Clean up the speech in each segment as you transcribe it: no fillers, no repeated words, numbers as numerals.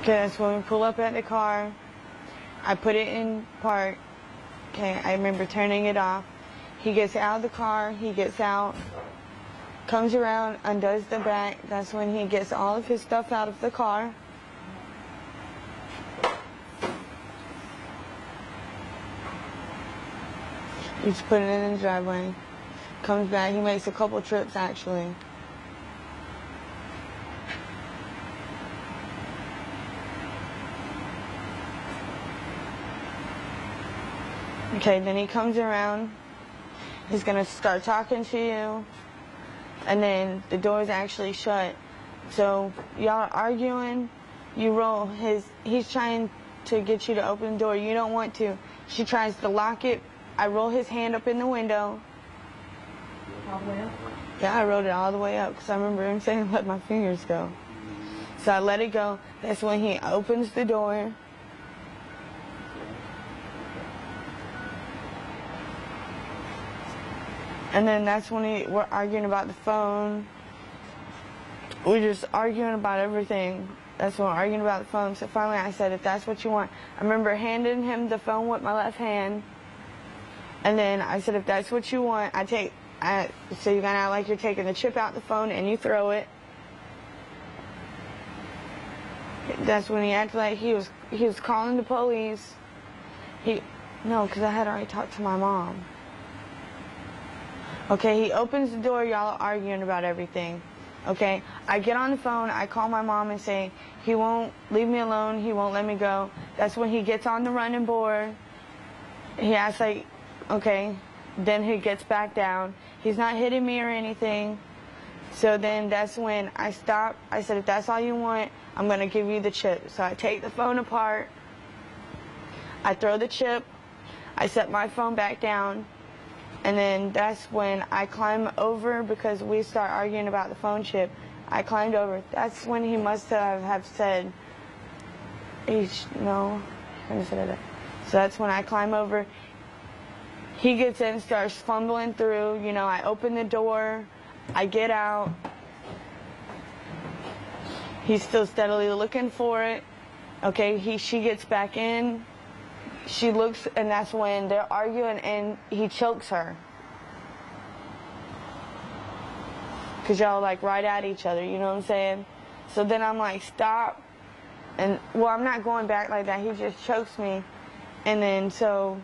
Okay, that's when we pull up at the car. I put it in park. Okay, I remember turning it off. He gets out of the car. He gets out, comes around, undoes the back. That's when he gets all of his stuff out of the car. He's putting it in the driveway. Comes back. He makes a couple trips, actually. Okay, then he comes around. He's going to start talking to you. And then the door's actually shut. So y'all are arguing. You roll his... He's trying to get you to open the door. You don't want to. She tries to lock it. I roll his hand up in the window. All the way up? Yeah, I rolled it all the way up because I remember him saying, let my fingers go. So I let it go. That's when he opens the door. And then that's when we're arguing about the phone. We're just arguing about everything. That's when we're arguing about the phone. So finally I said, if that's what you want. I remember handing him the phone with my left hand. And then I said, if that's what you want, so you're going to act like you're taking the chip out the phone and you throw it. That's when he acted like he was calling the police. No, because I had already talked to my mom. Okay, he opens the door, y'all are arguing about everything. Okay, I get on the phone, I call my mom and say, he won't leave me alone, he won't let me go. That's when he gets on the running board. He acts like, okay, then he gets back down. He's not hitting me or anything. So then that's when I stop. I said, if that's all you want, I'm going to give you the chip. So I take the phone apart. I throw the chip. I set my phone back down. And then that's when I climb over because we start arguing about the phone chip. I climbed over. That's when he must have said, no. So that's when I climb over. He gets in, starts fumbling through. You know, I open the door. I get out. He's still steadily looking for it. Okay, she gets back in. She looks, and that's when they're arguing, and he chokes her. Because y'all like right at each other, you know what I'm saying? So then I'm like, stop. And, well, I'm not going back like that. He just chokes me. And then so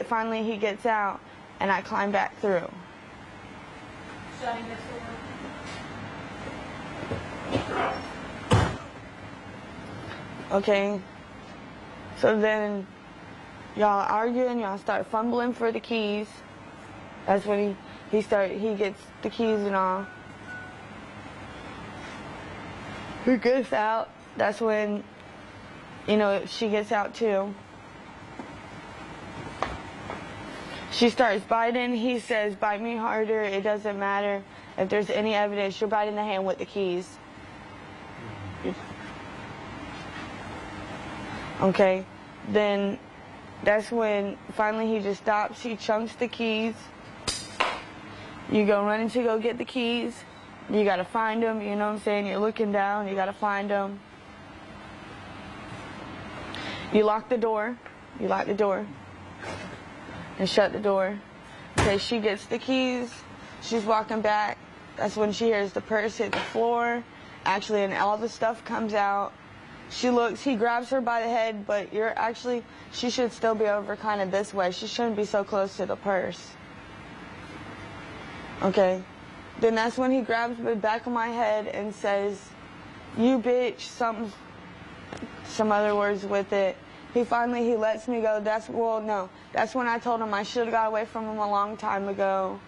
finally he gets out, and I climb back through. Shutting this door. Okay. So then y'all arguing, y'all start fumbling for the keys. That's when he gets the keys and all. He gets out. That's when, you know, she gets out too. She starts biting. He says, bite me harder. It doesn't matter. If there's any evidence, you're biting the hand with the keys. Okay. Then that's when finally he just stops. He chunks the keys. You go running to go get the keys. You got to find them. You know what I'm saying? You're looking down. You got to find them. You lock the door. You lock the door. And shut the door. Okay, she gets the keys. She's walking back. That's when she hears the purse hit the floor. Actually, and all the stuff comes out. She looks, he grabs her by the head, but she should still be over kind of this way. She shouldn't be so close to the purse. Okay. Then that's when he grabs the back of my head and says, you bitch, some other words with it. He lets me go. That's when I told him I should have got away from him a long time ago.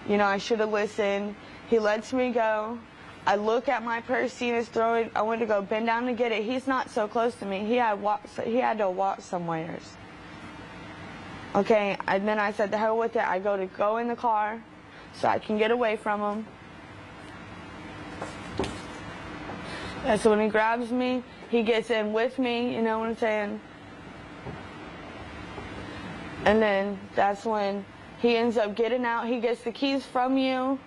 You know, I should have listened. He lets me go. I look at my purse, seeing his throw. I went to go bend down to get it. He's not so close to me. He had to walk somewhere. Okay, and then I said, the hell with it. I go in the car so I can get away from him. And so when he grabs me, he gets in with me, you know what I'm saying? And then that's when he ends up getting out. He gets the keys from you.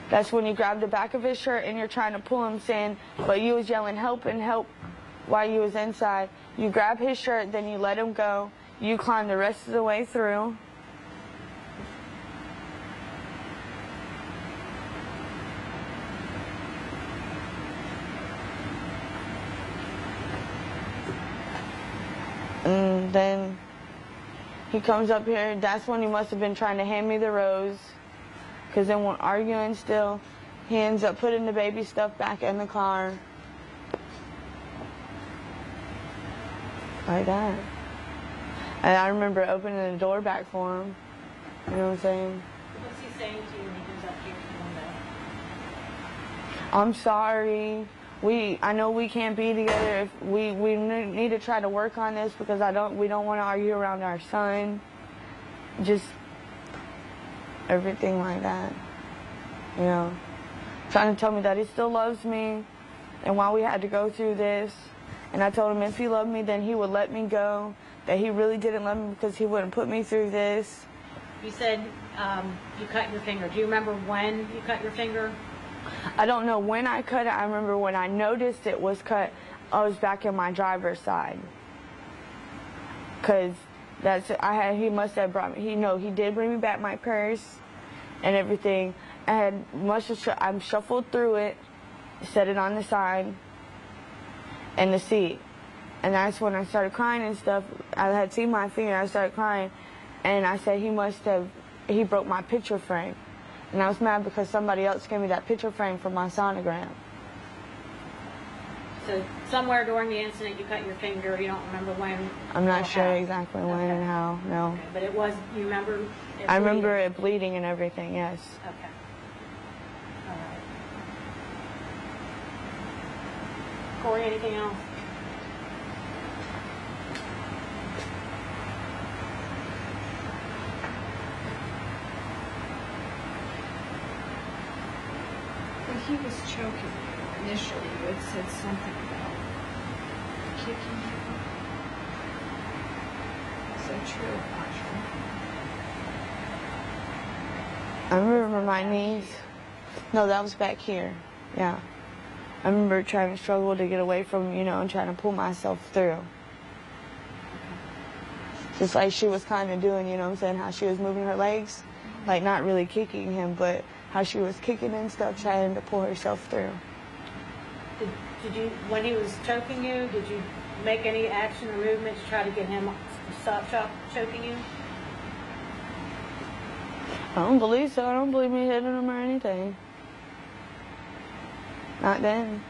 That's when you grab the back of his shirt and you're trying to pull him, saying, but you was yelling, help and help. while you was inside. You grab his shirt, then you let him go. You climb the rest of the way through. And then he comes up here. That's when he must have been trying to hand me the rose. Because then we're arguing still. He ends up putting the baby stuff back in the car. Like that. And I remember opening the door back for him. You know what I'm saying? What's he saying to you when he comes up here to the window? I'm sorry. I know we can't be together. If we need to try to work on this because we don't want to argue around our son. Just everything like that. You know, trying to tell me that he still loves me and why we had to go through this. And I told him if he loved me, then he would let me go. That he really didn't love me because he wouldn't put me through this. You said you cut your finger. Do you remember when you cut your finger? I don't know when I cut it. I remember when I noticed it was cut, I was back in my driver's side. Because he must have brought me, he did bring me back my purse and everything. And I shuffled through it, set it on the side and the seat. And that's when I started crying and stuff. I had seen my finger, I started crying. And I said he broke my picture frame. And I was mad because somebody else gave me that picture frame for my sonogram. So somewhere during the incident you cut your finger, you don't remember when? I'm not sure exactly when and how, no. Okay. But it was, you remember it bleeding? I remember it bleeding and everything, yes. Okay. All right. Corey, anything else? He was choking you initially. You had said something about kicking you. Is that true, Audrey? I remember my knees. No, that was back here. Yeah. I remember trying to struggle to get away from, and trying to pull myself through. Just like she was kind of doing, you know what I'm saying, how she was moving her legs. Like not really kicking him, but how she was kicking and stuff, trying to pull herself through. Did you, when he was choking you, did you make any action or movement to try to get him to stop choking you? I don't believe so. I don't believe me hitting him or anything. Not then.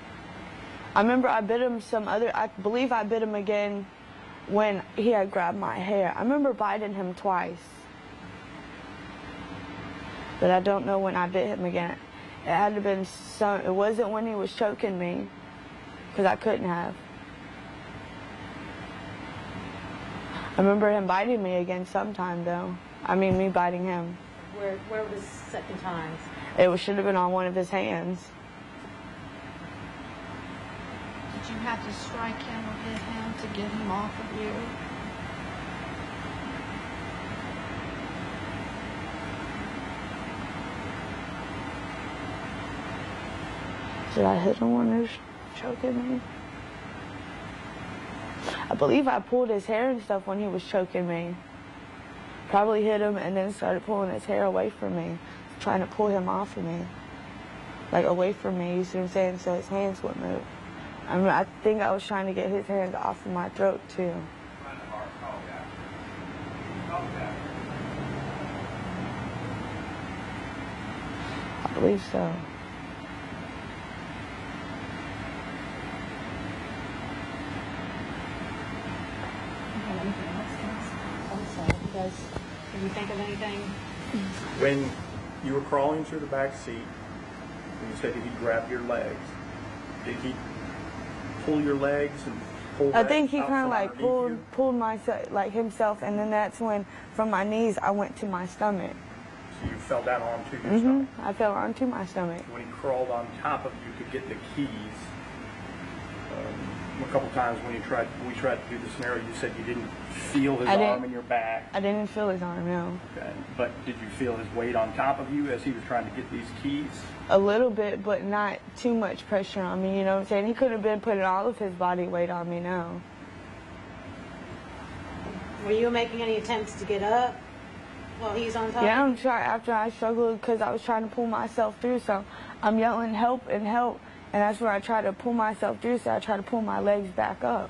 I remember I bit him I believe I bit him again when he had grabbed my hair. I remember biting him twice. But I don't know when I bit him again. It had to have been it wasn't when he was choking me, because I couldn't have. I remember him biting me again sometime, though. I mean, me biting him. Where was the second time? It should have been on one of his hands. Did you have to strike him or hit him to get him off of you? Did I hit him when he was choking me? I believe I pulled his hair and stuff when he was choking me. Probably hit him and then started pulling his hair away from me. Trying to pull him off of me. Like away from me, you see what I'm saying? So his hands wouldn't move. I think I was trying to get his hands off of my throat too. I believe so. Can you think of anything? When you were crawling through the back seat, and you said that he grabbed your legs, did he pull your legs and pull I think he out kind of from like underneath you? pulled myself, like himself, and then that's when from my knees I went to my stomach. So you fell down onto your stomach. I fell onto my stomach. When he crawled on top of you to get the keys, a couple times when we tried to do the scenario, you said you didn't feel his I didn't- arm in your back. I didn't feel his arm, no. Okay. But did you feel his weight on top of you as he was trying to get these keys? A little bit, but not too much pressure on me, you know what I'm saying? He could have been putting all of his body weight on me now. Were you making any attempts to get up while he's on top? Yeah, I'm trying, after I struggled because I was trying to pull myself through, so I'm yelling help and help, and that's where I try to pull myself through, so I try to pull my legs back up.